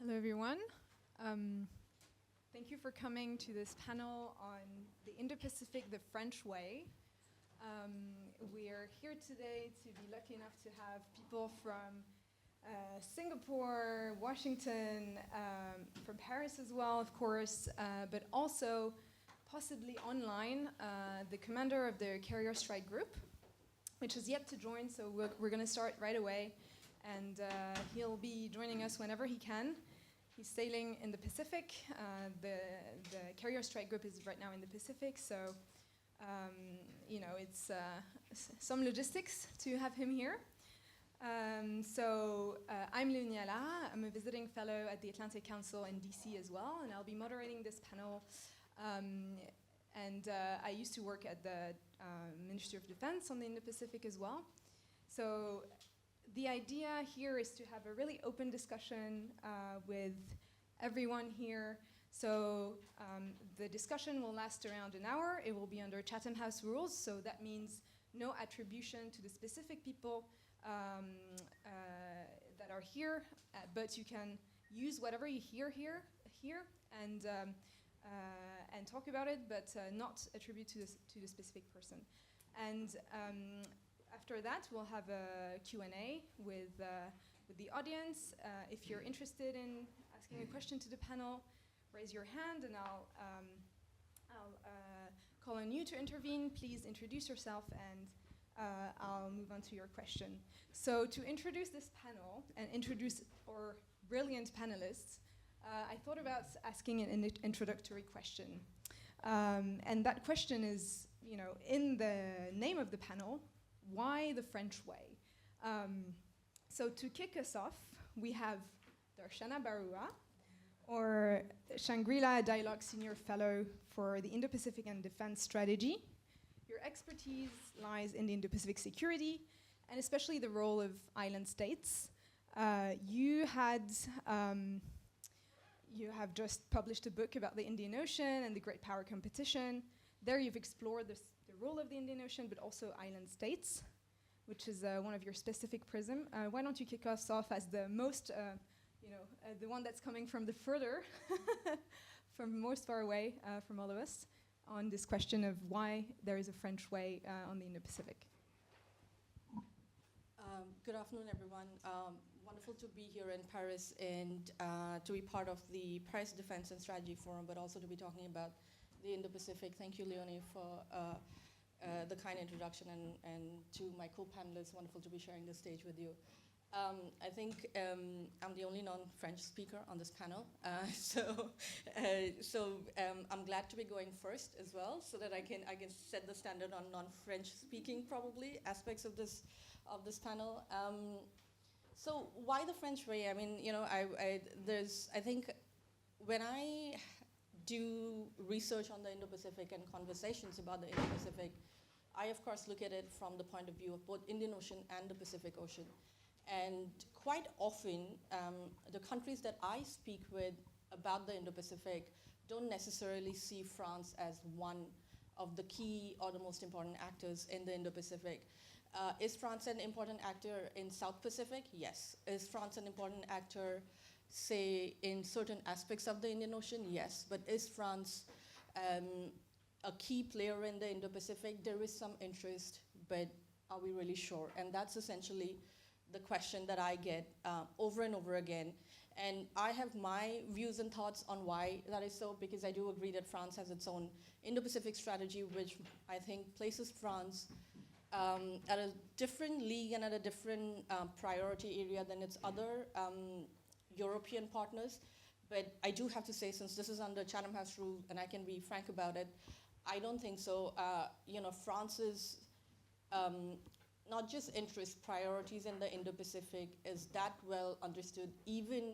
Hello, everyone. Thank you for coming to this panel on the Indo-Pacific, the French way. We are here today to be lucky enough to have people from Singapore, Washington, from Paris as well, of course, but also possibly online, the commander of the Carrier Strike Group, which is yet to join, so we're going to start right away. And he'll be joining us whenever he can. He's sailing in the Pacific. The Carrier Strike Group is right now in the Pacific, so it's some logistics to have him here. I'm Léonie, Allard. I'm a visiting fellow at the Atlantic Council in DC as well, and I'll be moderating this panel. I used to work at the Ministry of Defense on the Indo-Pacific as well. So the idea here is to have a really open discussion with everyone here. So the discussion will last around an hour. It will be under Chatham House rules, so that means no attribution to the specific people that are here, but you can use whatever you hear here and talk about it, but not attribute to the specific person. And after that, we'll have a Q&A with the audience. If you're interested in asking a question to the panel, raise your hand, and I'll call on you to intervene. Please introduce yourself, and I'll move on to your question. So to introduce this panel and introduce our brilliant panelists, I thought about asking an introductory question. And that question is, in the name of the panel, why the French way? So to kick us off, we have Darshana Baruah, or Shangri-La Dialogue Senior Fellow for the Indo-Pacific and Defense Strategy. Your expertise lies in the Indo-Pacific security, and especially the role of island states. You have just published a book about the Indian Ocean and the great power competition. There you've explored the role of the Indian Ocean, but also island states, which is one of your specific prism. Why don't you kick us off as the most, the one that's coming from the further, from most far away from all of us, on this question of why there is a French way on the Indo-Pacific. Good afternoon, everyone. Wonderful to be here in Paris and to be part of the Paris Defense and Strategy Forum, but also to be talking about the Indo-Pacific. Thank you, Léonie, for the kind introduction, and to my co-panelists, wonderful to be sharing the stage with you. I think I'm the only non-French speaker on this panel, so I'm glad to be going first as well, so that I can set the standard on non-French speaking probably aspects of this panel. So why the French way? I mean, I think when I do research on the Indo-Pacific and conversations about the Indo-Pacific, I of course look at it from the point of view of both Indian Ocean and the Pacific Ocean. And quite often, the countries that I speak with about the Indo-Pacific don't necessarily see France as one of the key or the most important actors in the Indo-Pacific. Is France an important actor in South Pacific? Yes. Is France an important actor, say, in certain aspects of the Indian Ocean? Yes. But is France a key player in the Indo-Pacific? There is some interest, but are we really sure? And that's essentially the question that I get over and over again. And I have my views and thoughts on why that is so, because I do agree that France has its own Indo-Pacific strategy, which I think places France at a different league and at a different priority area than its other European partners. But I do have to say, since this is under Chatham House rule, and I can be frank about it, I don't think so. France's not just interest, priorities in the Indo-Pacific is that well understood, even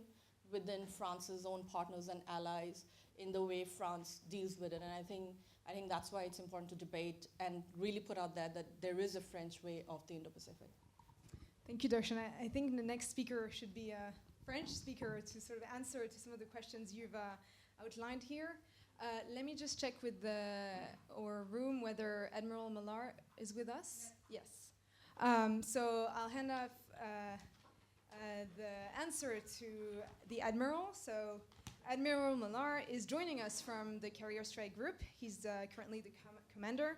within France's own partners and allies, in the way France deals with it. And I think that's why it's important to debate and really put out there that there is a French way of the Indo-Pacific. Thank you, Darshana. I think the next speaker should be a French speaker to sort of answer to some of the questions you've outlined here. Let me just check with our room whether Admiral Mallard is with us. Yes. So I'll hand off the answer to the Admiral. So Admiral Mallard is joining us from the Carrier Strike Group. He's currently the commander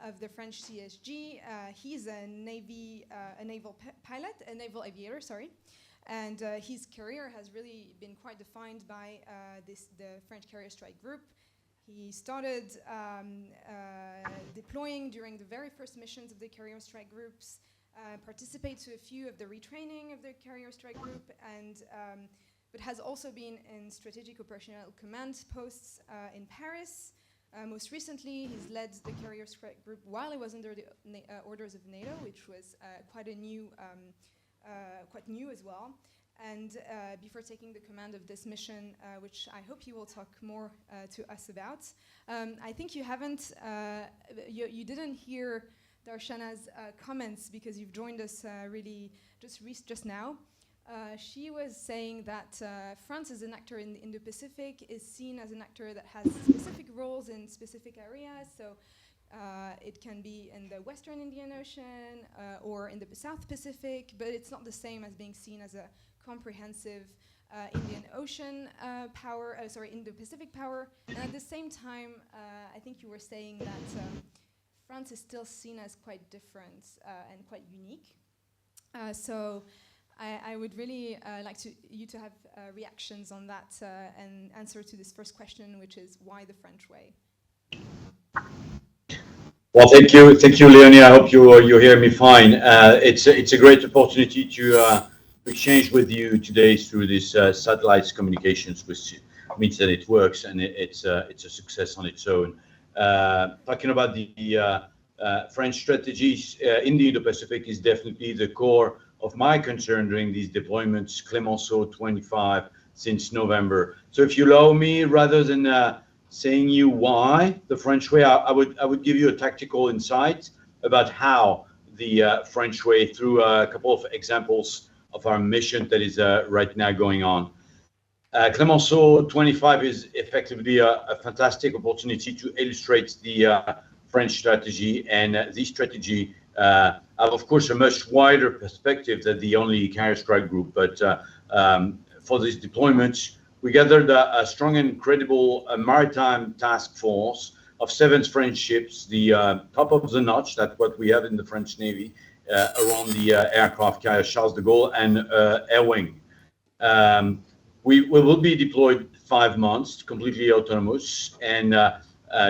of the French CSG. He's a naval pilot, a naval aviator, sorry. And his career has really been quite defined by the French Carrier Strike Group. He started deploying during the very first missions of the Carrier Strike Groups, participate to a few of the retraining of the Carrier Strike Group, and but has also been in strategic operational command posts in Paris. Most recently, he's led the Carrier Strike Group while he was under the orders of NATO, which was quite new as well. And before taking the command of this mission, which I hope you will talk more to us about, I think you haven't, you didn't hear Darshana's comments because you've joined us really just now. She was saying that France as an actor in the Indo-Pacific is seen as an actor that has specific roles in specific areas. So it can be in the Western Indian Ocean or in the South Pacific, but it's not the same as being seen as a comprehensive Indian Ocean power, Indo-Pacific power. And at the same time, I think you were saying that France is still seen as quite different and quite unique. So I would really like you to have reactions on that and answer to this first question, which is why the French way? Well, thank you, Léonie. I hope you hear me fine. It's a great opportunity to exchange with you today through this satellites communications, which means that it works and it's a success on its own. Talking about the French strategies in the Indo-Pacific is definitely the core of my concern during these deployments, Clemenceau 25 since November. So if you allow me, rather than saying you why the French way, I would give you a tactical insight about how the French way through a couple of examples of our mission that is right now going on. Clemenceau 25 is effectively a fantastic opportunity to illustrate the French strategy, and this strategy have, of course, a much wider perspective than the only Carrier Strike Group. But for this deployment, we gathered a strong and credible maritime task force of 7 French ships, the top of the notch, that's what we have in the French Navy, around the aircraft carrier Charles de Gaulle and Air Wing. We will be deployed 5 months, completely autonomous, and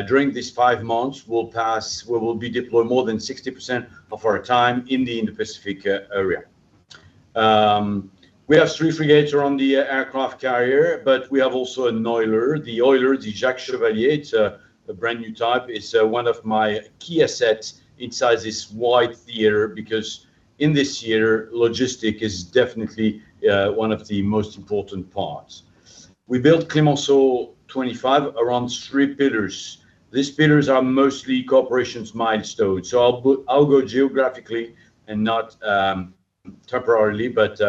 during these 5 months, we will be deployed more than 60% of our time in the Indo-Pacific area. We have 3 frigates around the aircraft carrier, but we have also an oiler. The oiler, the Jacques Chevalier, it's a brand new type. It's one of my key assets inside this wide theater, because in this theater, logistic is definitely one of the most important parts. We built Clemenceau 25 around 3 pillars. These pillars are mostly cooperations milestones. So I'll go geographically and not temporarily, but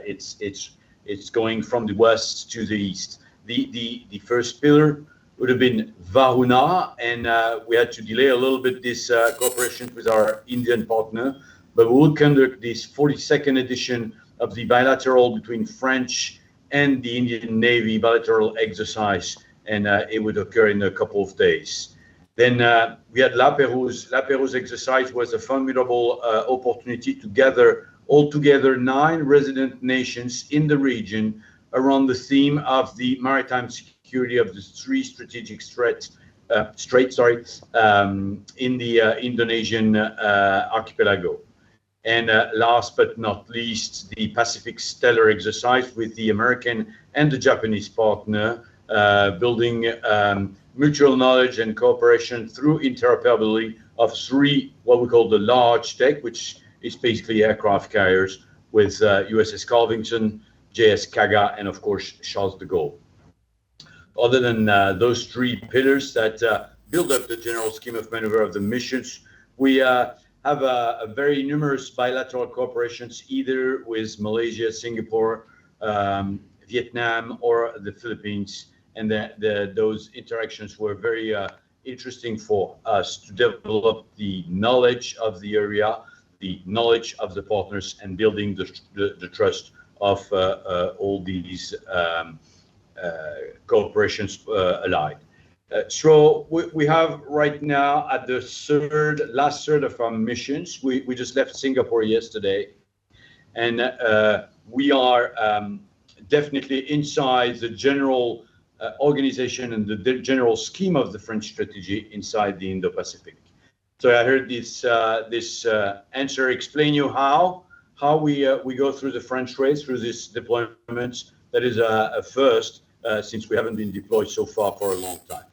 it's going from the west to the east. The first pillar would have been Varuna, and we had to delay a little bit this cooperation with our Indian partner, but we will conduct this 42nd edition of the bilateral between French and the Indian Navy bilateral exercise, and it would occur in a couple of days. Then we had La Pérouse. La Pérouse exercise was a formidable opportunity to gather altogether 9 resident nations in the region around the theme of the maritime security of the 3 strategic straits in the Indonesian archipelago. And last but not least, the Pacific Stellar exercise with the American and the Japanese partner, building mutual knowledge and cooperation through interoperability of 3, what we call the large tech, which is basically aircraft carriers, with USS Carlington, JS Kaga, and of course, Charles de Gaulle. Other than those 3 pillars that build up the general scheme of maneuver of the missions, we have a very numerous bilateral cooperations, either with Malaysia, Singapore, Vietnam, or the Philippines. And those interactions were very interesting for us to develop the knowledge of the area, the knowledge of the partners and building the trust of all these corporations allied. So we have right now at the last third of our missions. We just left Singapore yesterday, and we are definitely inside the general organization and the general scheme of the French strategy inside the Indo-Pacific. So I heard this answer explain you how we go through the French way through this deployment. That is a first since we haven't been deployed so far for a long time.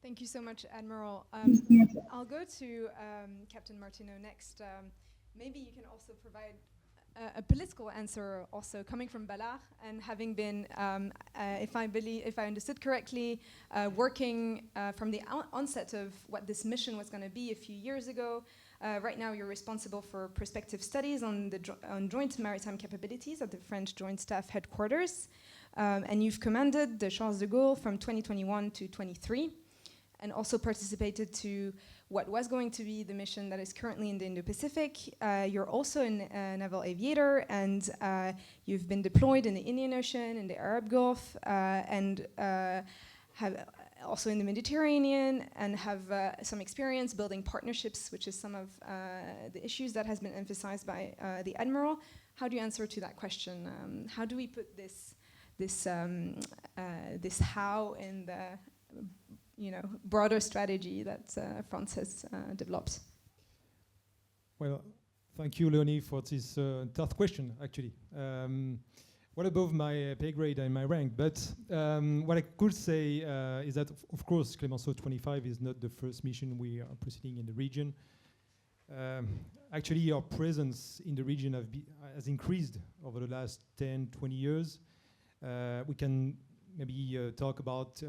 Thank you so much, Admiral. I'll go to Captain Martinot next. Maybe you can also provide a political answer, also coming from Allard and having been, if I understood correctly, working from the onset of what this mission was going to be a few years ago. Right now, you're responsible for prospective studies on joint maritime capabilities at the French Joint Staff Headquarters, and you've commanded the Charles de Gaulle from 2021 to 23. And also participated to what was going to be the mission that is currently in the Indo-Pacific. You're also a naval aviator, and you've been deployed in the Indian Ocean, in the Arab Gulf, and have also in the Mediterranean, and have some experience building partnerships, which is some of the issues that has been emphasized by the Admiral. How do you answer to that question? How do we put this how in the broader strategy that France has developed? Well, thank you, Léonie, for this tough question, actually. Well above my pay grade and my rank, but what I could say is that, of course, Clemenceau 25 is not the first mission we are proceeding in the region. Actually, our presence in the region has increased over the last 10, 20 years. We can maybe talk about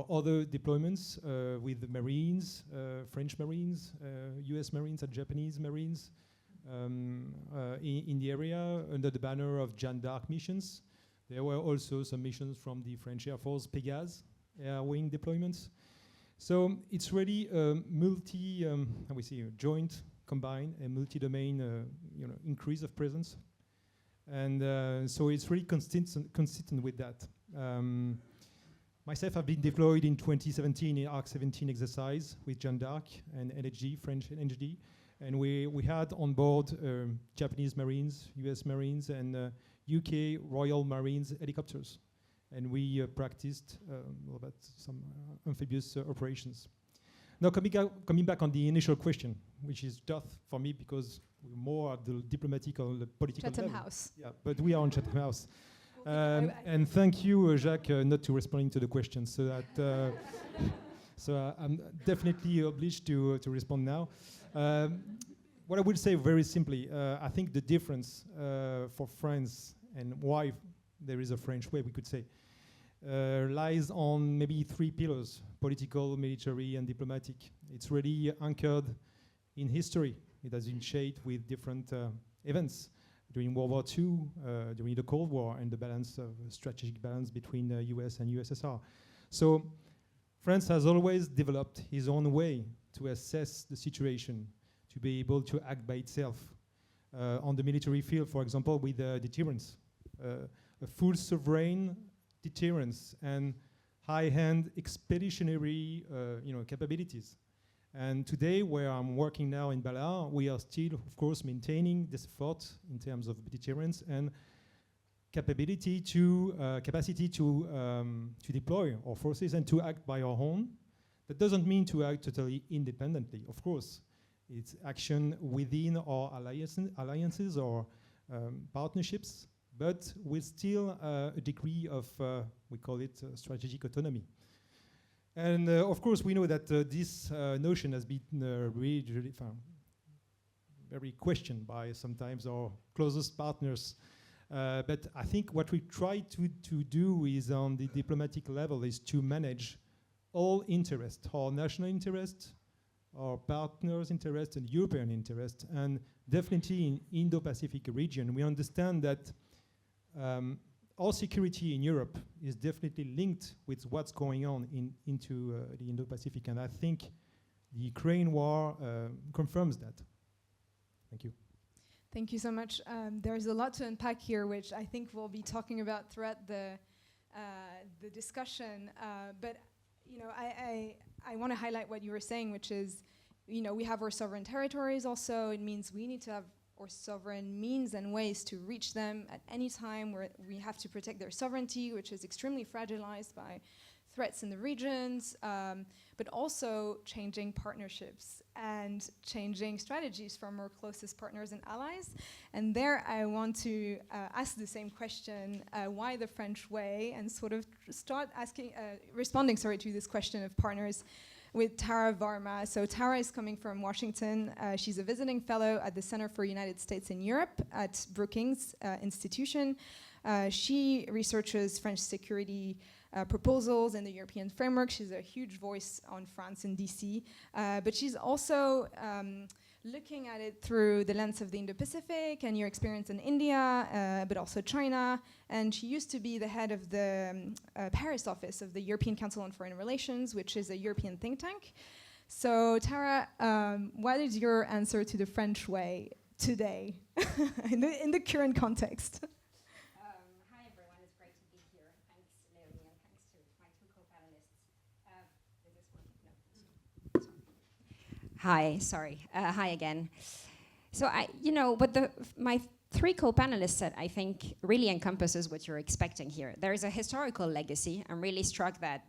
other deployments with the Marines, French Marines, US Marines and Japanese Marines in the area under the banner of Jeanne d'Arc missions. There were also some missions from the French Air Force Pégase air wing deployments. So it's really a joint, combined, and multi-domain increase of presence. And so it's really consistent with that. Myself, I've been deployed in 2017 in ARC 17 exercise with Jeanne d'Arc and NHD, French NHD. And we had on board Japanese Marines, US Marines, and UK Royal Marines helicopters. And we practiced about some amphibious operations. Now, coming back on the initial question, which is tough for me because we're more at the diplomatic or the political Chatham level. House. Yeah, but we are on Chatham House. And thank you, Jacques, not to responding to the question. So that I'm definitely obliged to respond now. What I would say very simply, I think the difference for France and why there is a French way, we could say, lies on maybe three pillars: political, military, and diplomatic. It's really anchored in history. It has been shaped with different events. During World War II, during the Cold War, and the balance of strategic balance between the US and USSR. So France has always developed his own way to assess the situation, to be able to act by itself. On the military field, for example, with deterrence, a full sovereign deterrence and high-end expeditionary capabilities. And today, where I'm working now in Baruah, we are still, of course, maintaining this effort in terms of deterrence and capacity to deploy our forces and to act by our own. That doesn't mean to act totally independently. Of course, it's action within our alliances or partnerships, but with still a degree of, we call it strategic autonomy. And of course, we know that this notion has been really very questioned by sometimes our closest partners. But I think what we try to do is on the diplomatic level is to manage all interests, our national interest, our partners' interest, and European interest. And definitely in Indo-Pacific region, we understand that our security in Europe is definitely linked with what's going on into the Indo-Pacific. And I think the Ukraine war confirms that. Thank you. Thank you so much. There's a lot to unpack here, which I think we'll be talking about throughout the discussion. But I want to highlight what you were saying, which is, we have our sovereign territories also. It means we need to have our sovereign means and ways to reach them at any time where we have to protect their sovereignty, which is extremely fragilized by threats in the regions, but also changing partnerships and changing strategies from our closest partners and allies. And there I want to ask the same question, why the French way, and sort of start responding to this question of partners with Tara Varma. So Tara is coming from Washington. She's a visiting fellow at the Center for United States in Europe at Brookings Institution. She researches French security proposals in the European framework. She's a huge voice on France in DC, but she's also looking at it through the lens of the Indo-Pacific and your experience in India, but also China. And she used to be the head of the Paris office of the European Council on Foreign Relations, which is a European think tank. So Tara, what is your answer to the French way today in the current context? Hi everyone, it's great to be here. Thanks Léonie and thanks to my two co-panelists. Is this working? No. Hi, sorry. Hi again. So my three co-panelists said, I think, really encompasses what you're expecting here. There is a historical legacy. I'm really struck that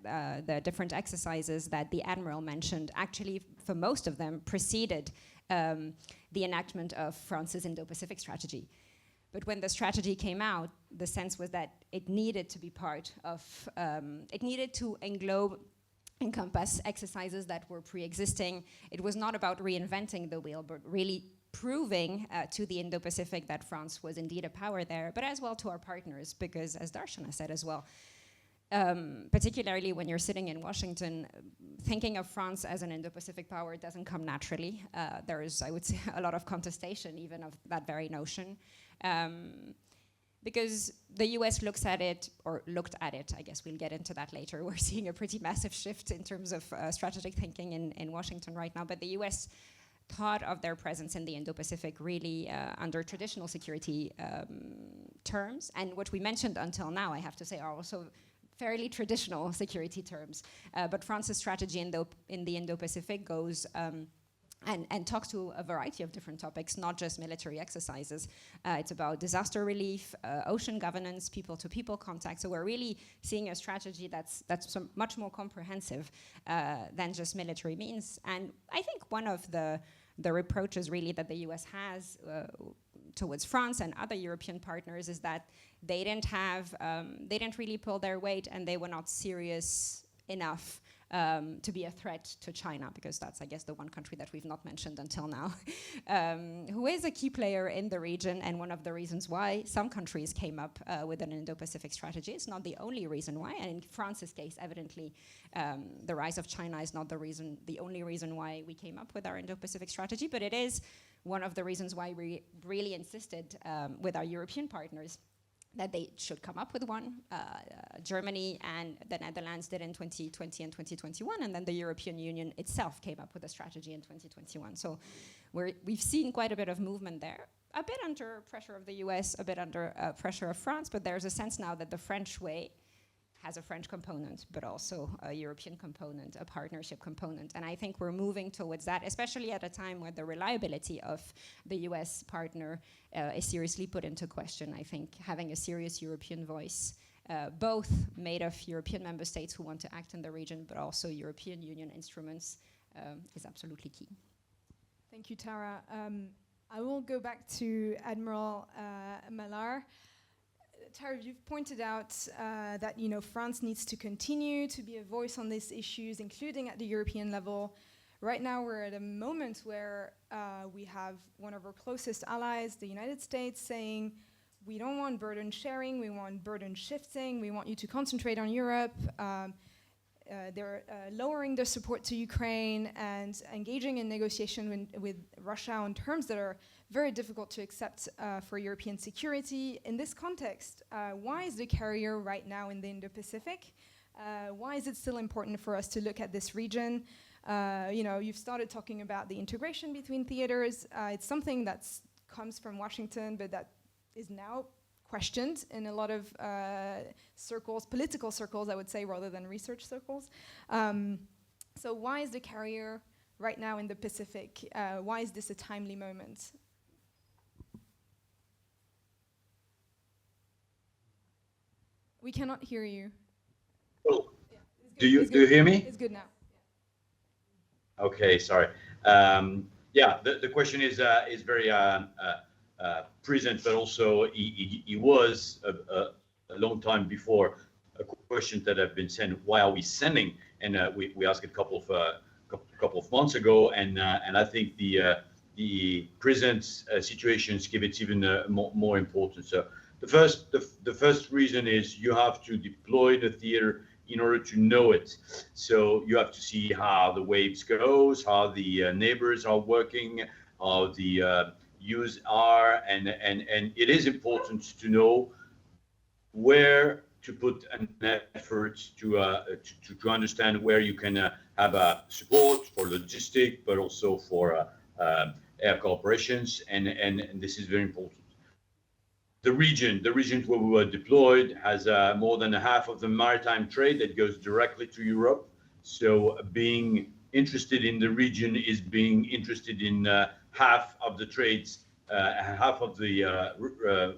the different exercises that the Admiral mentioned, actually, for most of them, preceded the enactment of France's Indo-Pacific strategy. But when the strategy came out, the sense was that it needed to be part of, it needed to encompass exercises that were pre-existing. It was not about reinventing the wheel, but really proving to the Indo-Pacific that France was indeed a power there, but as well to our partners, because as Darshana said as well, particularly when you're sitting in Washington, thinking of France as an Indo-Pacific power doesn't come naturally. There is, I would say, a lot of contestation even of that very notion. Because the US looked at it, I guess we'll get into that later. We're seeing a pretty massive shift in terms of strategic thinking in Washington right now, but the US thought of their presence in the Indo-Pacific really under traditional security terms. And what we mentioned until now, I have to say, are also fairly traditional security terms. But France's strategy in the Indo-Pacific goes and talks to a variety of different topics, not just military exercises. It's about disaster relief, ocean governance, people-to-people contact. So we're really seeing a strategy that's much more comprehensive than just military means. And I think one of the reproaches really that the US has towards France and other European partners is that they didn't really pull their weight, and they were not serious enough to be a threat to China, because that's, I guess, the one country that we've not mentioned until now, who is a key player in the region, and one of the reasons why some countries came up with an Indo-Pacific strategy. It's not the only reason why, and in France's case, evidently, the rise of China is not the only reason why we came up with our Indo-Pacific strategy, but it is one of the reasons why we really insisted with our European partners that they should come up with one. Germany and the Netherlands did in 2020 and 2021, and then the European Union itself came up with a strategy in 2021. So we've seen quite a bit of movement there, a bit under pressure of the US, a bit under pressure of France, but there's a sense now that the French way has a French component, but also a European component, a partnership component. And I think we're moving towards that, especially at a time where the reliability of the US partner is seriously put into question. I think having a serious European voice, both made of European member states who want to act in the region, but also European Union instruments, is absolutely key. Thank you, Tara. I will go back to Admiral Mallard. Tara, you've pointed out that France needs to continue to be a voice on these issues, including at the European level. Right now, we're at a moment where we have one of our closest allies, the United States, saying, we don't want burden sharing, we want burden shifting, we want you to concentrate on Europe. They're lowering their support to Ukraine and engaging in negotiation with Russia on terms that are very difficult to accept for European security. In this context, why is the carrier right now in the Indo-Pacific? Why is it still important for us to look at this region? You've started talking about the integration between theaters. It's something that comes from Washington, but that is now questioned in a lot of circles, political circles, I would say, rather than research circles. So why is the carrier right now in the Pacific? Why is this a timely moment? We cannot hear you. Oh. Do you hear me? It's good now. Okay, sorry. The question is very present, but also he was a long time before a question that have been sent. Why are we sending? And we asked a couple of months ago, and I think the present situations give it even more importance. So the first reason is you have to deploy the theater in order to know it. So you have to see how the waves goes, how the neighbors are working, how the use are, and it is important to know where to put an effort to understand where you can have a support for logistic, but also for air cooperations, and this is very important. The region where we were deployed has more than half of the maritime trade that goes directly to Europe. So being interested in the region is being interested in half of the trades, half of the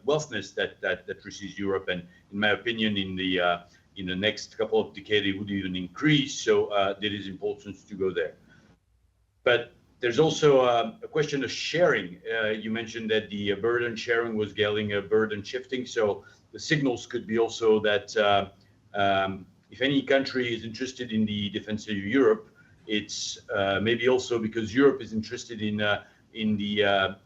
wealthness that receives Europe. And in my opinion, in the next couple of decades, it would even increase. So it is important to go there. But there's also a question of sharing. You mentioned that the burden sharing was getting a burden shifting. So the signals could be also that if any country is interested in the defense of Europe, it's maybe also because Europe is interested in the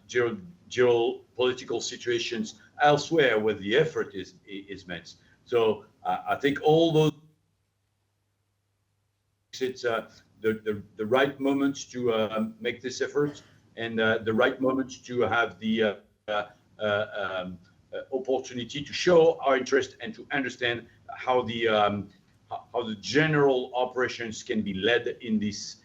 geopolitical situations elsewhere where the effort is met. So I think all those, it's the right moments to make this effort, and the right moments to have the opportunity to show our interest and to understand how the general operations can be led in these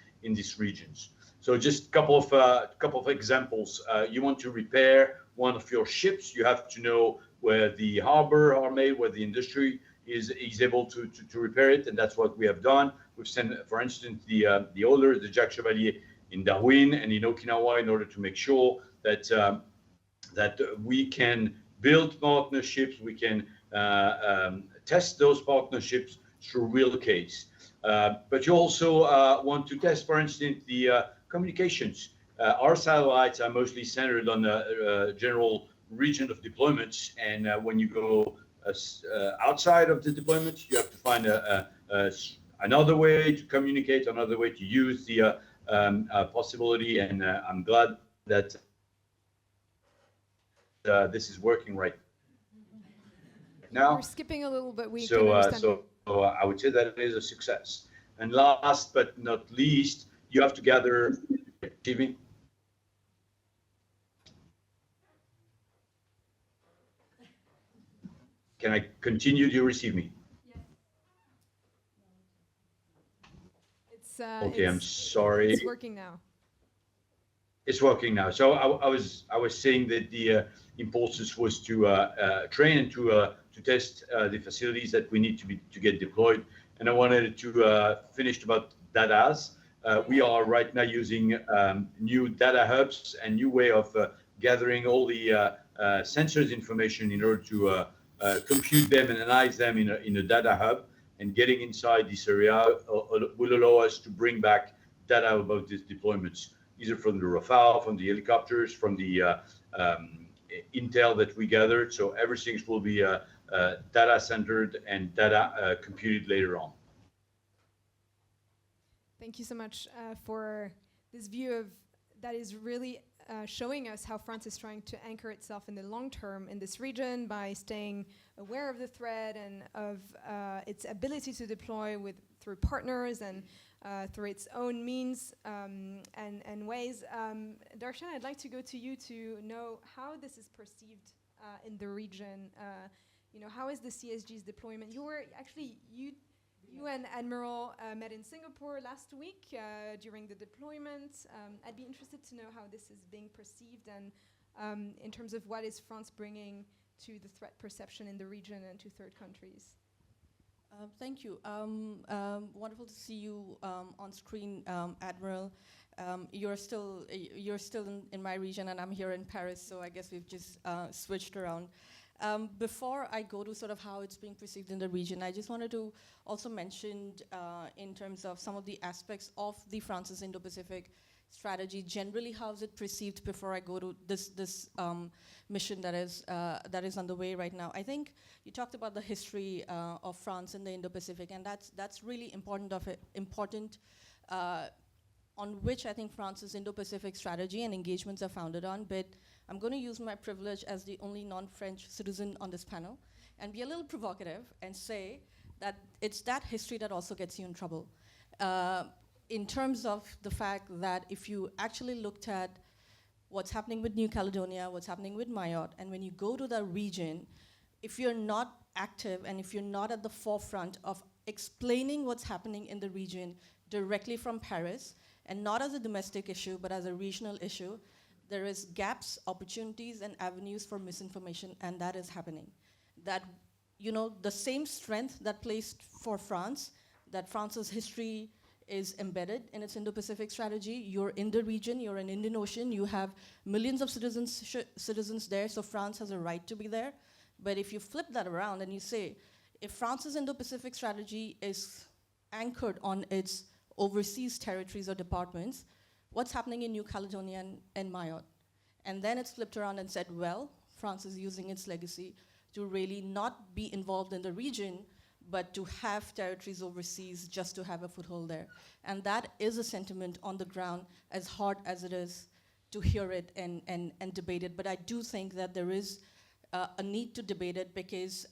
regions. So just a couple of examples. You want to repair one of your ships, you have to know where the harbor are made, where the industry is able to repair it, and that's what we have done. We've sent, for instance, the Allard, the Jacques Chevalier in Darwin and in Okinawa in order to make sure that we can build partnerships, we can test those partnerships through real case. But you also want to test, for instance, the communications. Our satellites are mostly centered on the general region of deployments, and when you go outside of the deployments, you have to find another way to communicate, another way to use the possibility, and I'm glad that this is working right now. We're skipping a little bit. So I would say that it is a success. And last but not least, you have to gather. TV. Can I continue? Do you receive me? Yes. Okay, I'm sorry. It's working now. It's working now. So I was saying that the importance was to train and to test the facilities that we need to get deployed. And I wanted to finish about datas. We are right now using new data hubs and new way of gathering all the sensors information in order to compute them and analyze them in a data hub, and getting inside this area will allow us to bring back data about these deployments, either from the Rafale, from the helicopters, from the intel that we gathered. So everything will be data centered and data computed later on. Thank you so much for this view of that is really showing us how France is trying to anchor itself in the long term in this region by staying aware of the threat and of its ability to deploy through partners and through its own means and ways. Darshana, I'd like to go to you to know how this is perceived in the region. How is the CSG's deployment? You You and Admiral met in Singapore last week during the deployment. I'd be interested to know how this is being perceived and in terms of what is France bringing to the threat perception in the region and to third countries. Thank you. Wonderful to see you on screen, Admiral. You're still in my region, and I'm here in Paris, so I guess we've just switched around. Before I go to sort of how it's being perceived in the region, I just wanted to also mention in terms of some of the aspects of the France's Indo-Pacific strategy, generally how is it perceived before I go to this mission that is underway right now. I think you talked about the history of France in the Indo-Pacific, and that's really important on which I think France's Indo-Pacific strategy and engagements are founded on. But I'm going to use my privilege as the only non-French citizen on this panel and be a little provocative and say that it's that history that also gets you in trouble. In terms of the fact that if you actually looked at what's happening with New Caledonia, what's happening with Mayotte, and when you go to the region, if you're not active and if you're not at the forefront of explaining what's happening in the region directly from Paris, and not as a domestic issue, but as a regional issue, there is gaps, opportunities, and avenues for misinformation, and that is happening. That, you know, the same strength that plays for France, that France's history is embedded in its Indo-Pacific strategy. You're in the region, you're in Indian Ocean, you have millions of citizens there, so France has a right to be there. But if you flip that around and you say, if France's Indo-Pacific strategy is anchored on its overseas territories or departments, what's happening in New Caledonia and Mayotte? And then it's flipped around and said, well, France is using its legacy to really not be involved in the region, but to have territories overseas just to have a foothold there. And that is a sentiment on the ground, as hard as it is to hear it and debate it. But I do think that there is a need to debate it, because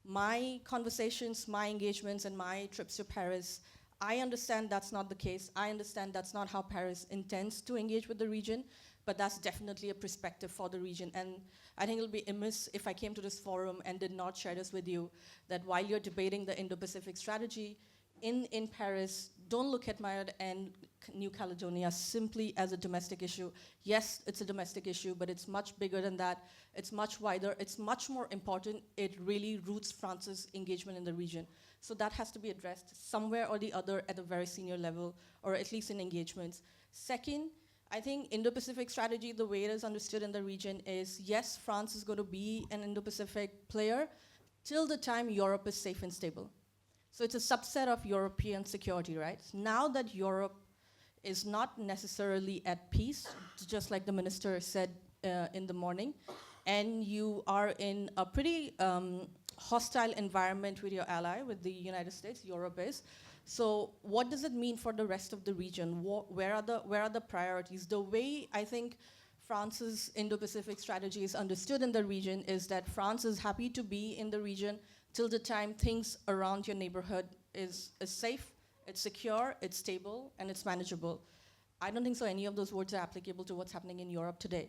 my conversations, my engagements, and my trips to Paris, I understand that's not the case. I understand that's not how Paris intends to engage with the region, but that's definitely a perspective for the region. And I think it'll be amiss if I came to this forum and did not share this with you, that while you're debating the Indo-Pacific strategy in Paris, don't look at Mayotte and New Caledonia simply as a domestic issue. Yes, it's a domestic issue, but it's much bigger than that. It's much wider. It's much more important. It really roots France's engagement in the region. So that has to be addressed somewhere or the other at a very senior level, or at least in engagements. Second, I think Indo-Pacific strategy, the way it is understood in the region is, yes, France is going to be an Indo-Pacific player till the time Europe is safe and stable. So it's a subset of European security, right? Now that Europe is not necessarily at peace, just like the minister said in the morning, and you are in a pretty hostile environment with your ally, with the United States, Europe is. So what does it mean for the rest of the region? Where are the priorities? The way I think France's Indo-Pacific strategy is understood in the region is that France is happy to be in the region till the time things around your neighborhood is safe, it's secure, it's stable, and it's manageable. I don't think so any of those words are applicable to what's happening in Europe today,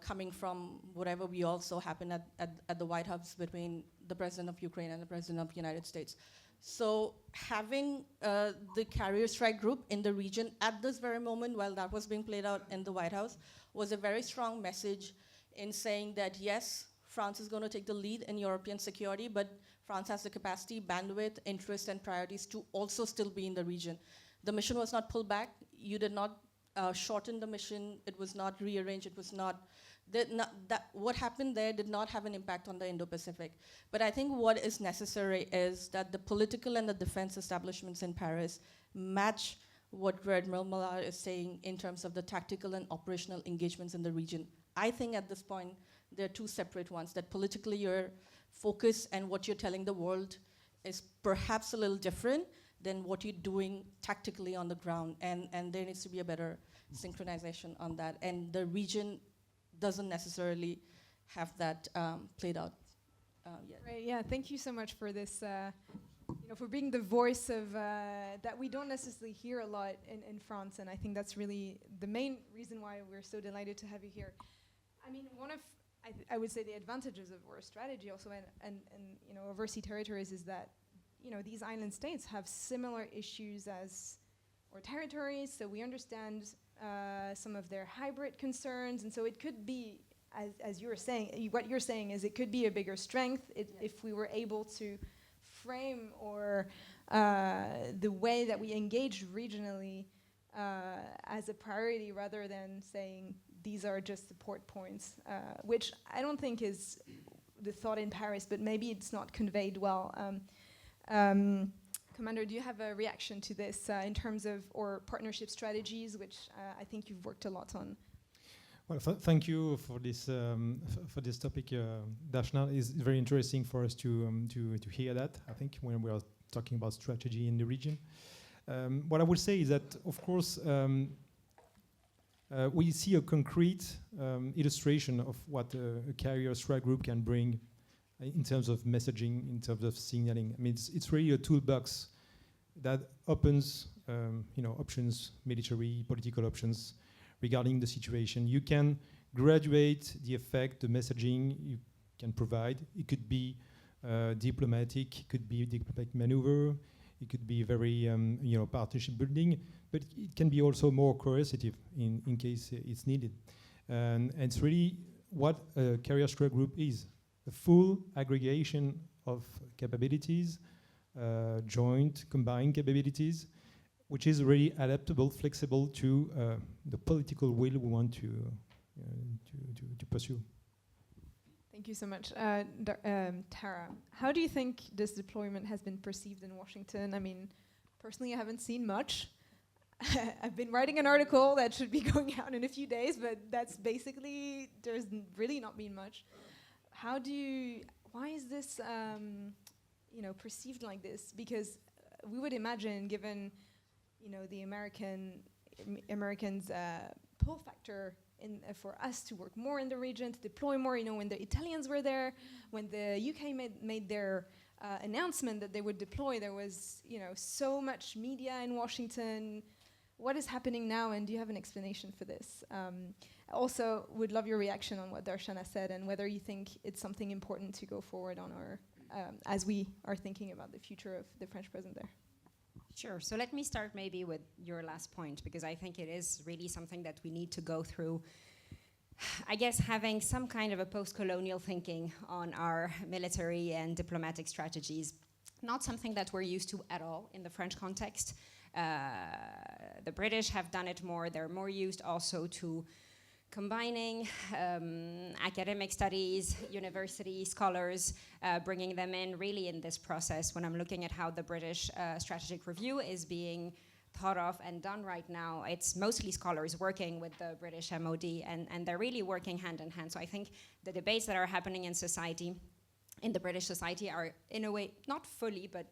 coming from whatever we all saw happen at the White House between the president of Ukraine and the president of the United States. So having the carrier strike group in the region at this very moment, while that was being played out in the White House, was a very strong message in saying that, yes, France is going to take the lead in European security, but France has the capacity, bandwidth, interest, and priorities to also still be in the region. The mission was not pulled back. You did not shorten the mission. It was not rearranged. It was not, what happened there did not have an impact on the Indo-Pacific. But I think what is necessary is that the political and the defense establishments in Paris match what Admiral Mallard is saying in terms of the tactical and operational engagements in the region. I think at this point, there are two separate ones, that politically your focus and what you're telling the world is perhaps a little different than what you're doing tactically on the ground. And there needs to be a better synchronization on that. And the region doesn't necessarily have that played out yet. Right, yeah, thank you so much for this, for being the voice of, that we don't necessarily hear a lot in France, and I think that's really the main reason why we're so delighted to have you here. I mean, one of, I would say the advantages of our strategy also and overseas territories is that these island states have similar issues or territories, so we understand some of their hybrid concerns, and so it could be, as you were saying, what you're saying is it could be a bigger strength if we were able to frame or the way that we engage regionally as a priority rather than saying these are just support points, which I don't think is the thought in Paris, but maybe it's not conveyed well. Commander, do you have a reaction to this in terms of or partnership strategies, which I think you've worked a lot on? Well, thank you for this topic, Darshana. It's very interesting for us to hear that, I think, when we are talking about strategy in the region. What I would say is that, of course, we see a concrete illustration of what a carrier strike group can bring in terms of messaging, in terms of signaling. I mean, it's really a toolbox that opens, options, military, political options regarding the situation. You can graduate the effect, the messaging you can provide. It could be diplomatic, it could be diplomatic maneuver, it could be very, partnership building, but it can be also more coercive in case it's needed. And it's really what a carrier strike group is. A full aggregation of capabilities, joint, combined capabilities, which is really adaptable, flexible to the political will we want to pursue. Thank you so much. Tara, how do you think this deployment has been perceived in Washington? I mean, personally, I haven't seen much. I've been writing an article that should be going out in a few days, but that's basically, there's really not been much. Why is this, perceived like this? Because we would imagine, given, the Americans' pull factor for us to work more in the region, to deploy more. When the Italians were there, when the UK made their announcement that they would deploy, there was, so much media in Washington. What is happening now, and do you have an explanation for this? Also, would love your reaction on what Darshana said and whether you think it's something important to go forward on our, as we are thinking about the future of the French presence there. Sure. So let me start maybe with your last point, because I think it is really something that we need to go through. I guess having some kind of a post-colonial thinking on our military and diplomatic strategies, not something that we're used to at all in the French context. The British have done it more. They're more used also to combining academic studies, university scholars, bringing them in really in this process. When I'm looking at how the British strategic review is being thought of and done right now, it's mostly scholars working with the British MOD, and they're really working hand in hand. So I think the debates that are happening in society, in the British society, are in a way, not fully, but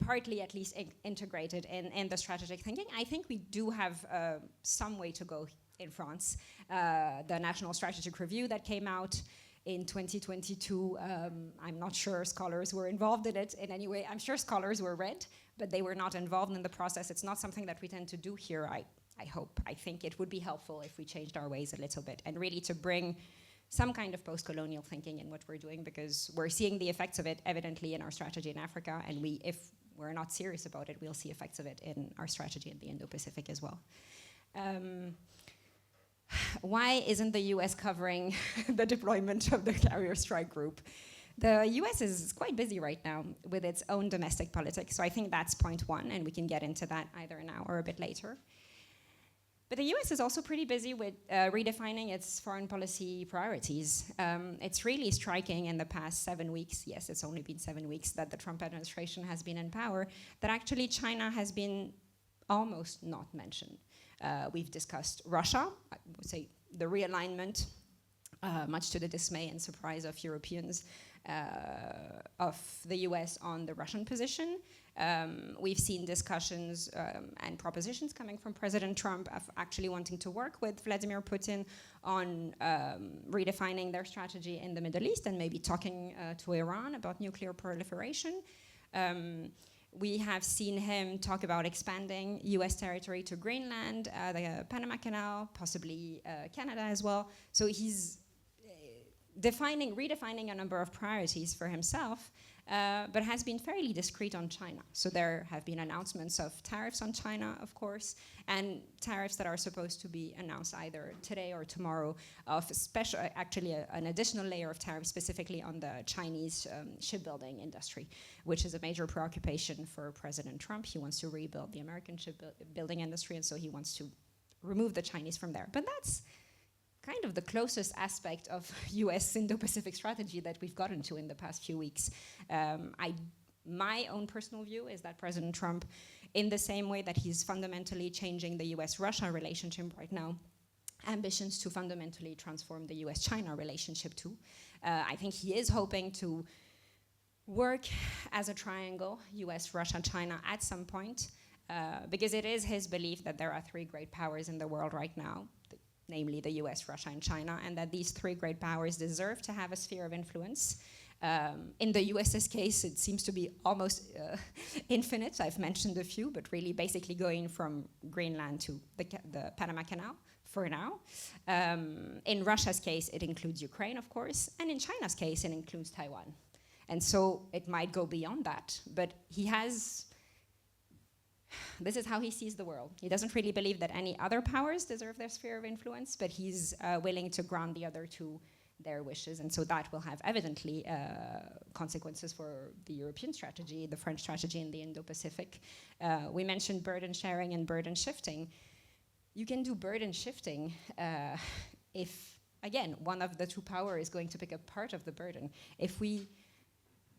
partly at least integrated in the strategic thinking. I think we do have some way to go in France. The National Strategic Review that came out in 2022, I'm not sure scholars were involved in it in any way. I'm sure scholars were read, but they were not involved in the process. It's not something that we tend to do here, I hope. I think it would be helpful if we changed our ways a little bit and really to bring some kind of post-colonial thinking in what we're doing, because we're seeing the effects of it evidently in our strategy in Africa, and if we're not serious about it, we'll see effects of it in our strategy in the Indo-Pacific as well. Why isn't the US covering the deployment of the carrier strike group? The US is quite busy right now with its own domestic politics, so I think that's point one, and we can get into that either now or a bit later. But the US is also pretty busy with redefining its foreign policy priorities. It's really striking in the past 7 weeks, yes, it's only been 7 weeks that the Trump administration has been in power, that actually China has been almost not mentioned. We've discussed Russia, I would say the realignment, much to the dismay and surprise of Europeans, of the US on the Russian position. We've seen discussions and propositions coming from President Trump of actually wanting to work with Vladimir Putin on redefining their strategy in the Middle East and maybe talking to Iran about nuclear proliferation. We have seen him talk about expanding US territory to Greenland, the Panama Canal, possibly Canada as well. So he's redefining a number of priorities for himself. but has been fairly discreet on China. So there have been announcements of tariffs on China, of course, and tariffs that are supposed to be announced either today or tomorrow of special, actually an additional layer of tariffs specifically on the Chinese shipbuilding industry, which is a major preoccupation for President Trump. He wants to rebuild the American shipbuilding industry, and so he wants to remove the Chinese from there. But that's kind of the closest aspect of US Indo-Pacific strategy that we've gotten to in the past few weeks. My own personal view is that President Trump, in the same way that he's fundamentally changing the US-Russia relationship right now, ambitions to fundamentally transform the US-China relationship too. I think he is hoping to work as a triangle, US, Russia, China, at some point, because it is his belief that there are three great powers in the world right now, namely the US, Russia, and China, and that these three great powers deserve to have a sphere of influence. In the US's case, it seems to be almost infinite. I've mentioned a few, but really basically going from Greenland to the Panama Canal for now. In Russia's case, it includes Ukraine, of course, and in China's case, it includes Taiwan. And so it might go beyond that, but this is how he sees the world. He doesn't really believe that any other powers deserve their sphere of influence, but he's willing to grant the other two their wishes, and so that will have evidently consequences for the European strategy, the French strategy in the Indo-Pacific. We mentioned burden sharing and burden shifting. You can do burden shifting if, again, one of the two powers is going to pick up part of the burden. If we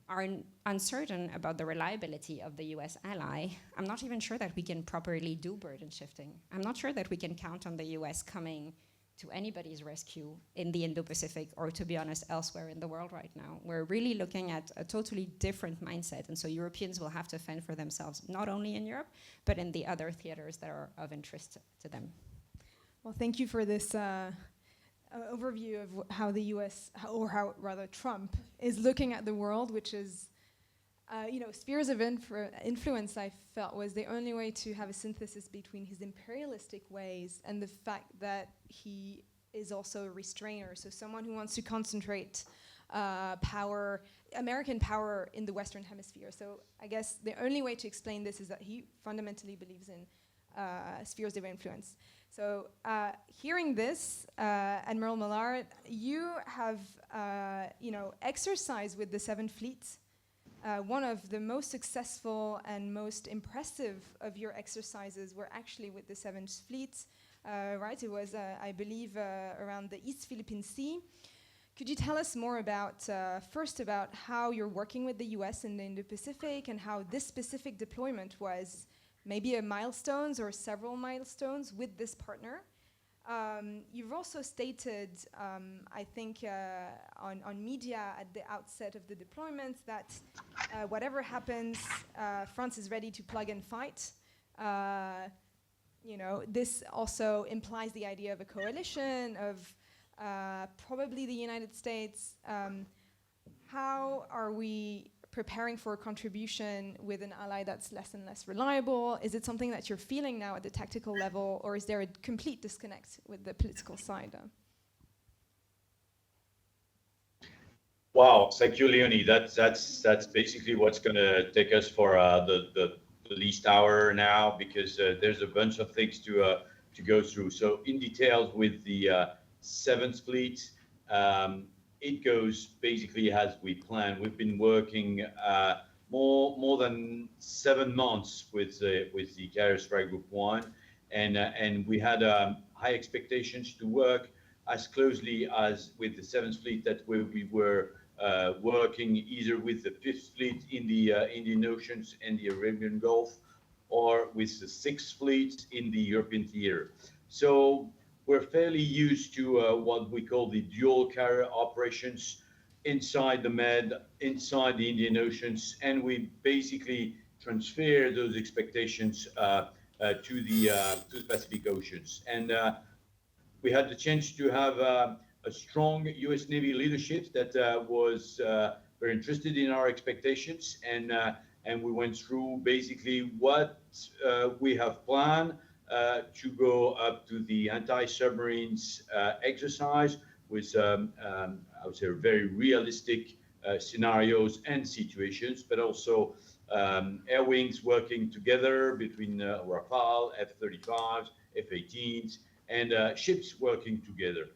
are uncertain about the reliability of the US ally, I'm not even sure that we can properly do burden shifting. I'm not sure that we can count on the US coming to anybody's rescue in the Indo-Pacific, or to be honest, elsewhere in the world right now. We're really looking at a totally different mindset, and so Europeans will have to fend for themselves, not only in Europe, but in the other theaters that are of interest to them. Well, thank you for this overview of how the US, or how rather Trump, is looking at the world, which is, spheres of influence, I felt, was the only way to have a synthesis between his imperialistic ways and the fact that he is also a restrainer, so someone who wants to concentrate power, American power, in the Western Hemisphere. So I guess the only way to explain this is that he fundamentally believes in spheres of influence. So hearing this, Admiral Mallard, you have exercised with the 7th Fleet. One of the most successful and most impressive of your exercises were actually with the 7th Fleet, right? It was, I believe, around the East Philippine Sea. Could you tell us more about, first about how you're working with the US in the Indo-Pacific and how this specific deployment was maybe a milestones or several milestones with this partner? You've also stated, I think, on media at the outset of the deployment that whatever happens, France is ready to plug and fight. This also implies the idea of a coalition, of probably the United States. How are we preparing for a contribution with an ally that's less and less reliable? Is it something that you're feeling now at the tactical level, or is there a complete disconnect with the political side? Wow, thank you, Léonie. That's basically what's going to take us for the least hour now, because there's a bunch of things to go through. So in details with the 7th Fleet, it goes basically as we planned. We've been working more than 7 months with the Carrier Strike Group 1, and we had high expectations to work as closely as with the 7th Fleet that we were working either with the 5th Fleet in the Indian Oceans and the Arabian Gulf, or with the 6th Fleet in the European theater. So we're fairly used to what we call the dual carrier operations inside the Med, inside the Indian Oceans, and we basically transfer those expectations to the Pacific Oceans. And we had the chance to have a strong U.S. Navy leadership that was very interested in our expectations, and we went through basically what we have planned to go up to the anti-submarines exercise with, I would say, a very realistic scenarios and situations, but also air wings working together between Rafale, F-35s, F-18s, and ships working together.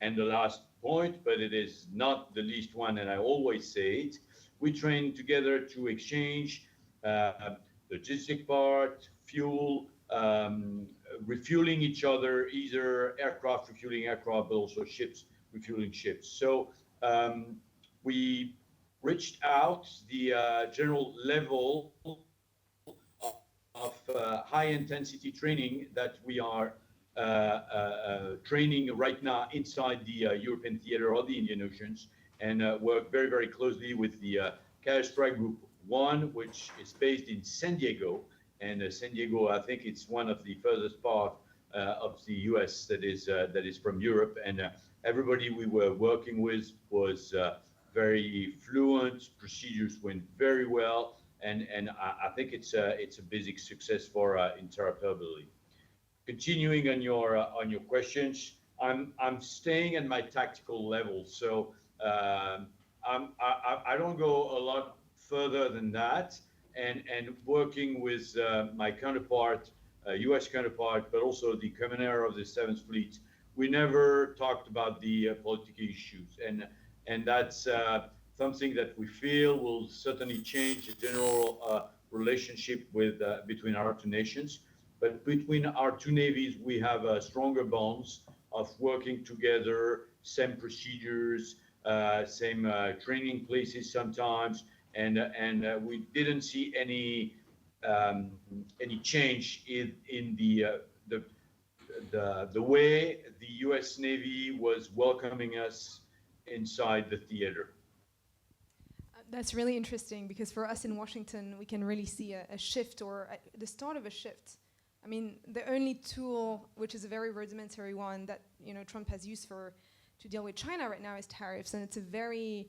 And the last point, but it is not the least one, and I always say it, we train together to exchange logistic part, fuel, refueling each other, either aircraft refueling aircraft, but also ships refueling ships. So we reached out the general level of high intensity training that we are training right now inside the European theater or the Indian Oceans, and work very, very closely with the Carrier Strike Group 1, which is based in San Diego. And San Diego, I think it's one of the furthest part of the US that is from Europe. And everybody we were working with was very fluent, procedures went very well. And I think it's a basic success for interoperability. Continuing on your questions, I'm staying at my tactical level, so I don't go a lot further than that, and working with my counterpart, U.S. counterpart, but also the commander of the 7th Fleet, we never talked about the political issues, and that's something that we feel will certainly change the general relationship with between our two nations. But between our two navies, we have stronger bonds of working together, same procedures, same training places sometimes, and we didn't see any change in the way the U.S. Navy was welcoming us inside the theater. That's really interesting, because for us in Washington, we can really see a shift, or the start of a shift. I mean, the only tool, which is a very rudimentary one that Trump has used to deal with China right now, is tariffs, and it's a very,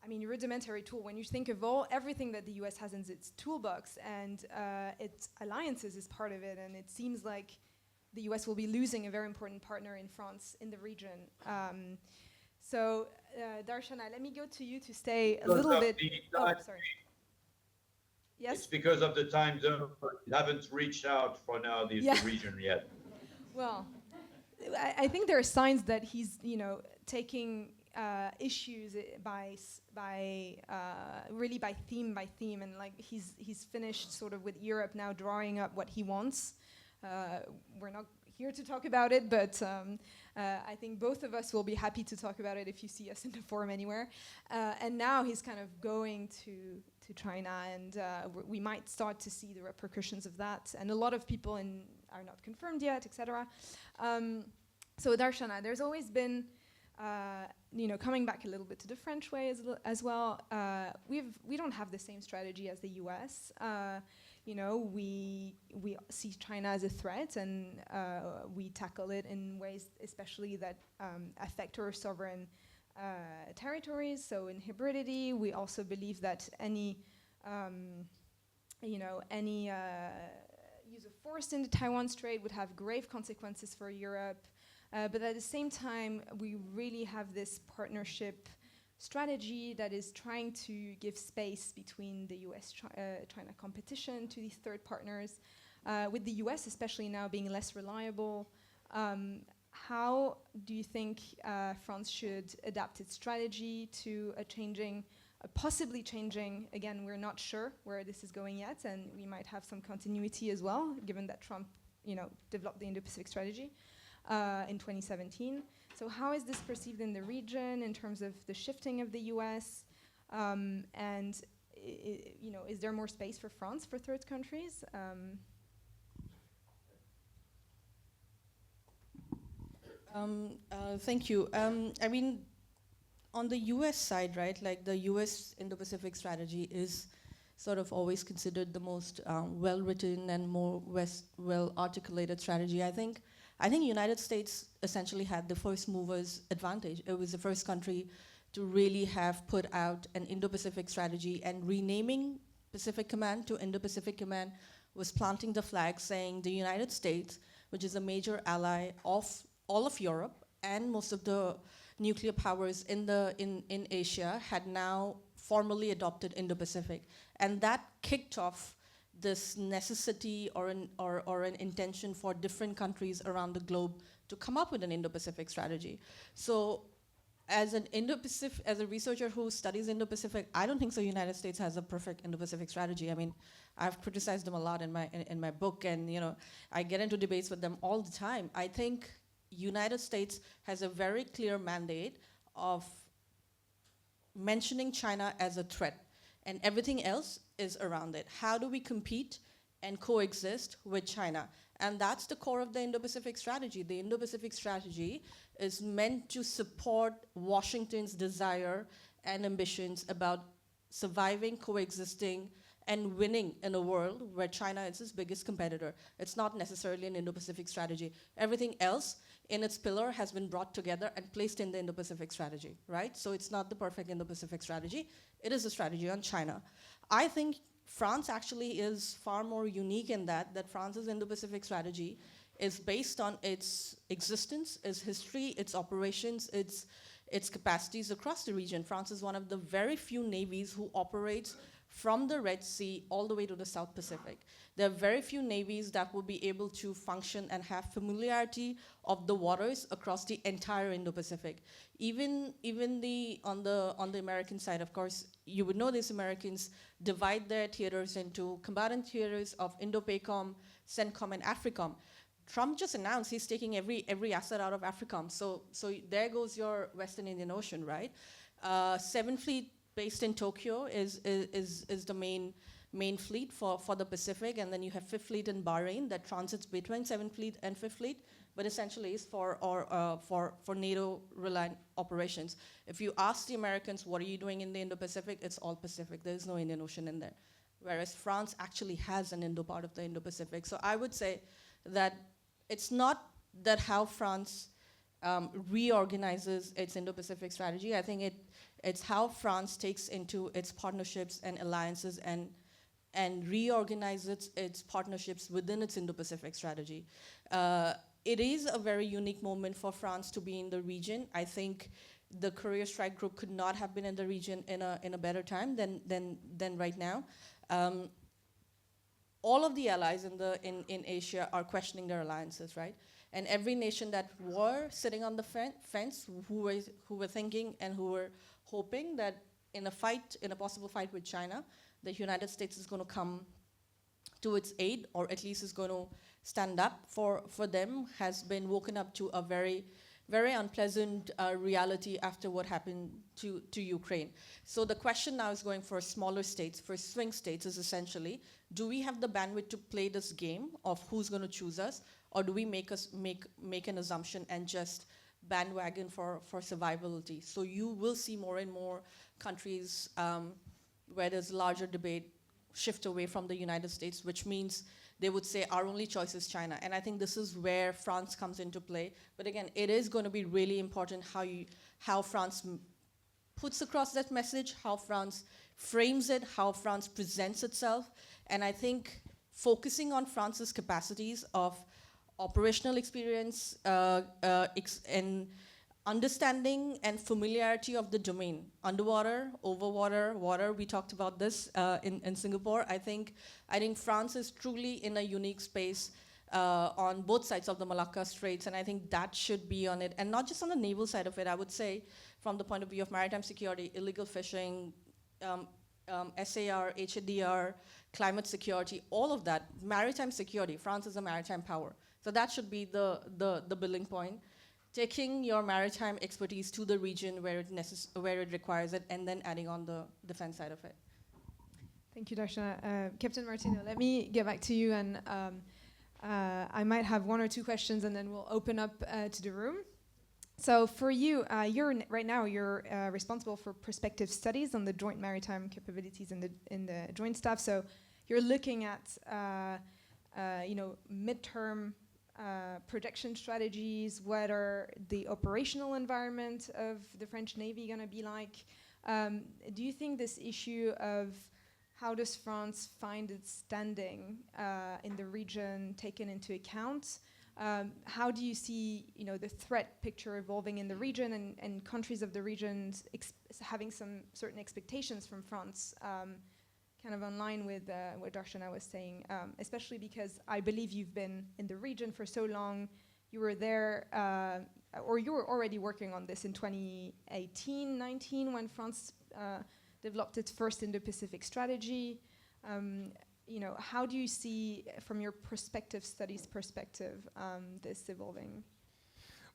rudimentary tool when you think of everything that the U.S. has in its toolbox, and its alliances is part of it, and it seems like the U.S. will be losing a very important partner in France in the region. So, Darshana, let me go to you to stay a little bit. Oh, sorry. Yes? It's because of the time zone. We haven't reached out for now the region yet. Well, I think there are signs that he's, taking issues really by theme, and like he's finished sort of with Europe now, drawing up what he wants. We're not here to talk about it, but I think both of us will be happy to talk about it if you see us in the forum anywhere. And now he's kind of going to China, and we might start to see the repercussions of that. And a lot of people are not confirmed yet, etc. So Darshana, there's always been, coming back a little bit to the French way as well. We don't have the same strategy as the U.S. We see China as a threat, and we tackle it in ways especially that affect our sovereign territories. So in hybridity, we also believe that any use of force in the Taiwan Strait would have grave consequences for Europe. But at the same time, we really have this partnership strategy that is trying to give space between the US-China competition to these third partners, with the US especially now being less reliable. How do you think France should adapt its strategy to possibly changing, again, we're not sure where this is going yet, and we might have some continuity as well, given that Trump developed the Indo-Pacific strategy in 2017. So how is this perceived in the region in terms of the shifting of the US? And is there more space for France for third countries? Thank you. On the US side, right, like the US Indo-Pacific strategy is sort of always considered the most well-written and more well-articulated strategy. I think United States essentially had the first movers advantage. It was the first country to really have put out an Indo-Pacific strategy, and renaming Pacific Command to Indo-Pacific Command was planting the flag saying the United States, which is a major ally of all of Europe and most of the nuclear powers in Asia had now formally adopted Indo-Pacific. And that kicked off this necessity or an intention for different countries around the globe to come up with an Indo-Pacific strategy. So as a researcher who studies Indo-Pacific, I don't think the United States has a perfect Indo-Pacific strategy. I mean, I've criticized them a lot in my book, and I get into debates with them all the time. I think United States has a very clear mandate of mentioning China as a threat, and everything else is around it. How do we compete and coexist with China? And that's the core of the Indo-Pacific strategy. The Indo-Pacific strategy is meant to support Washington's desire and ambitions about surviving, coexisting, and winning in a world where China is its biggest competitor. It's not necessarily an Indo-Pacific strategy. Everything else in its pillar has been brought together and placed in the Indo-Pacific strategy, right? So it's not the perfect Indo-Pacific strategy. It is a strategy on China. I think France actually is far more unique in that France's Indo-Pacific strategy is based on its existence, its history, its operations, its capacities across the region. France is one of the very few navies who operates from the Red Sea all the way to the South Pacific. There are very few navies that will be able to function and have familiarity of the waters across the entire Indo-Pacific. Even on the American side, of course, you would know these Americans divide their theaters into combatant theaters of Indo-PACOM, CENTCOM, and AFRICOM. Trump just announced he's taking every asset out of AFRICOM. So there goes your Western Indian Ocean, right? 7th Fleet based in Tokyo is the main fleet for the Pacific, and then you have 5th Fleet in Bahrain that transits between 7th Fleet and 5th Fleet, but essentially is for NATO-reliant operations. If you ask the Americans, what are you doing in the Indo-Pacific? It's all Pacific. There is no Indian Ocean in there. Whereas France actually has an Indo part of the Indo-Pacific. So I would say that it's not that how France reorganizes its Indo-Pacific strategy. I think it's how France takes into its partnerships and alliances and reorganizes its partnerships within its Indo-Pacific strategy. It is a very unique moment for France to be in the region. I think the Korea Strike Group could not have been in the region in a better time than right now. All of the allies in Asia are questioning their alliances, right? And every nation that were sitting on the fence, who were thinking and who were hoping that in a possible fight with China, the United States is going to come to its aid, or at least is going to stand up for them, has been woken up to a very, very unpleasant reality after what happened to Ukraine. So the question now is going for smaller states, for swing states, is essentially, do we have the bandwidth to play this game of who's going to choose us, or do we make an assumption and just bandwagon for survivability? So you will see more and more countries where there's larger debate shift away from the United States, which means they would say our only choice is China. And I think this is where France comes into play. But again, it is going to be really important how France puts across that message, how France frames it, how France presents itself. And I think focusing on France's capacities of operational experience and understanding and familiarity of the domain, underwater, overwater, water. We talked about this in Singapore. I think France is truly in a unique space on both sides of the Malacca Straits, and I think that should be on it. And not just on the naval side of it, I would say from the point of view of maritime security, illegal fishing, SAR, HADR, climate security, all of that, maritime security. France is a maritime power. So that should be the billing point. Taking your maritime expertise to the region where it requires it, and then adding on the defense side of it. Thank you, Darshana. Captain Martinot, let me get back to you, and I might have one or two questions, and then we'll open up to the room. So for you, right now you're responsible for prospective studies on the joint maritime capabilities in the joint staff. So you're looking at midterm projection strategies. What are the operational environment of the French Navy going to be like? Do you think this issue of how does France find its standing in the region taken into account? How do you see, the threat picture evolving in the region and countries of the regions having some certain expectations from France, kind of in line with what Darshana was saying, especially because I believe you've been in the region for so long. You were there, or you were already working on this in 2018-19 when France developed its first Indo-Pacific strategy. How do you see, from your studies perspective, this evolving?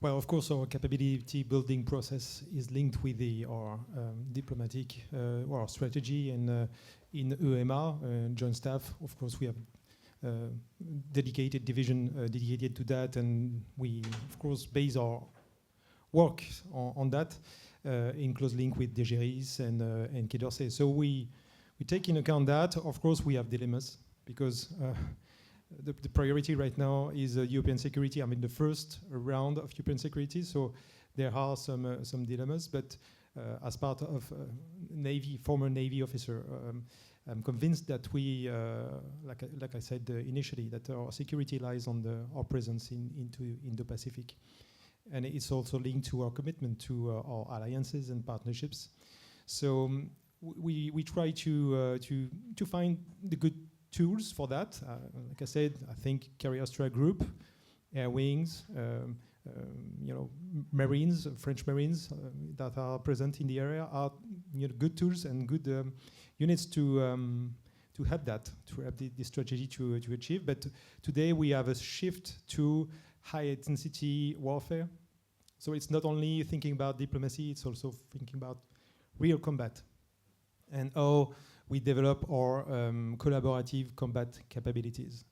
Well, of course, our capability building process is linked with our diplomatic or strategy, and in EMA, joint staff. Of course, we have dedicated division dedicated to that, and we, of course, base our work on that in close link with DGRIS and Quai d'Orsay. So we take in account that. Of course, we have dilemmas because the priority right now is European security. I mean, the first round of European security. So there are some dilemmas, but as part of former Navy officer, I'm convinced that we, like I said initially, that our security lies on our presence into Indo-Pacific, and it's also linked to our commitment to our alliances and partnerships. So we try to find the good tools for that. Like I said, I think Carrier Strike Group, Air Wings, Marines, French Marines that are present in the area are good tools and good units to help the strategy to achieve. But today we have a shift to high intensity warfare. So it's not only thinking about diplomacy, it's also thinking about real combat and how we develop our collaborative combat capabilities.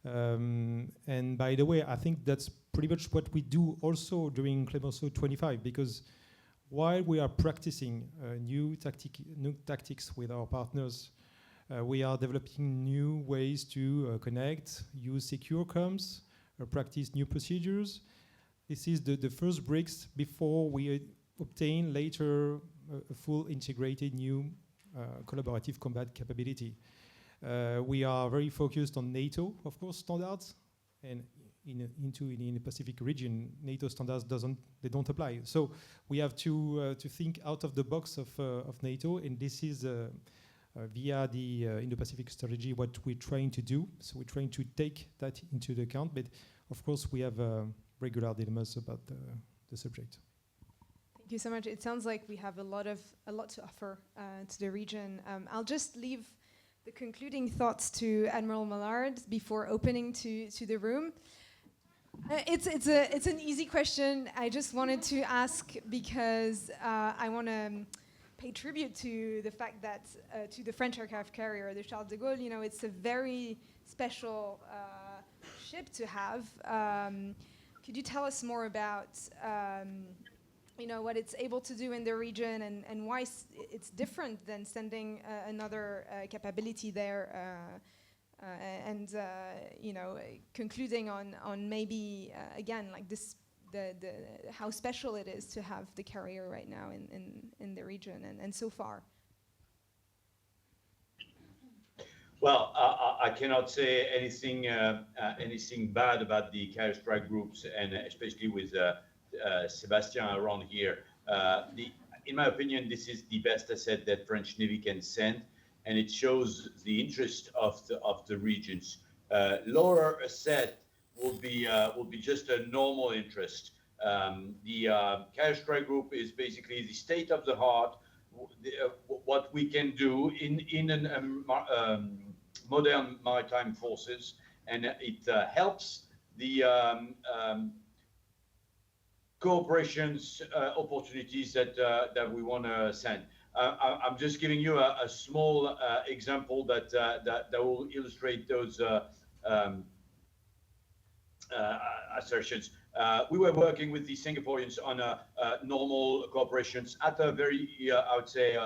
And by the way, I think that's pretty much what we do also during Clemenceau 25, because while we are practicing new tactics with our partners, we are developing new ways to connect, use secure comms, practice new procedures. This is the first bricks before we obtain later a full integrated new collaborative combat capability. We are very focused on NATO, of course, standards, and in the Pacific region, NATO standards don't apply. So we have to think out of the box of NATO, and this is via the Indo-Pacific strategy what we're trying to do. So we're trying to take that into account, but of course we have regular dilemmas about the subject. Thank you so much. It sounds like we have a lot to offer to the region. I'll just leave the concluding thoughts to Admiral Mallard before opening to the room. It's an easy question. I just wanted to ask because I want to pay tribute to the fact that to the French aircraft carrier, the Charles de Gaulle. It's a very special ship to have. Could you tell us more about what it's able to do in the region and why it's different than sending another capability there? Concluding on maybe again like this, the how special it is to have the carrier right now in the region and so far. Well, I cannot say anything bad about the carrier strike groups, and especially with Sébastien around here. In my opinion, this is the best asset that French Navy can send, and it shows the interest of the regions. Lower asset will be just a normal interest. The carrier strike group is basically the state of the art, what we can do in modern maritime forces, and it helps the cooperations opportunities that we want to send. I'm just giving you a small example that will illustrate those assertions. We were working with the Singaporeans on normal cooperations at a very, I would say,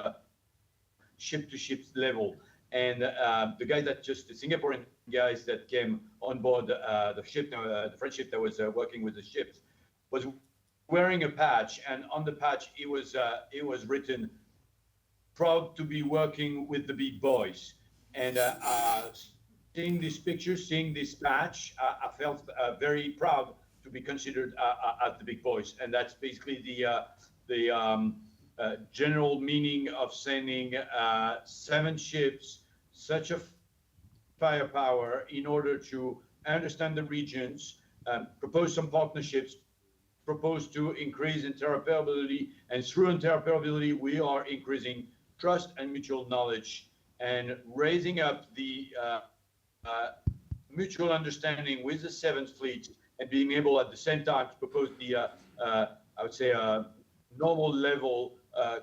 ship-to-ship level. And the Singaporean guys that came on board the ship, the French ship that was working with the ships, was wearing a patch, and on the patch it was written, "Proud to be working with the big boys." And seeing this picture, seeing this patch, I felt very proud to be considered as the big boys, and that's basically the general meaning of sending 7 ships, such a firepower, in order to understand the regions, propose some partnerships, propose to increase interoperability, and through interoperability, we are increasing trust and mutual knowledge, and raising up the mutual understanding with the 7th Fleet, and being able at the same time to propose the, I would say, normal level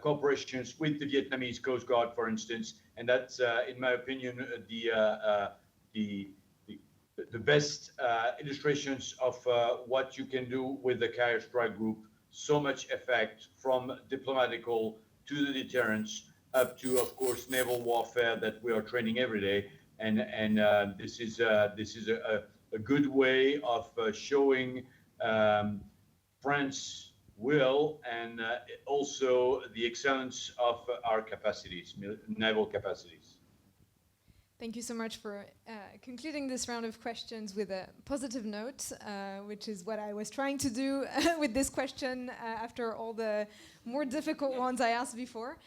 cooperations with the Vietnamese Coast Guard, for instance, and that's, in my opinion, the best illustrations of what you can do with the carrier strike group. So much effect, from diplomatical to the deterrence, up to, of course, naval warfare that we are training every day. And this is a good way of showing France will, and also the excellence of our capacities, naval capacities. Thank you so much for concluding this round of questions with a positive note, which is what I was trying to do with this question after all the more difficult ones I asked before.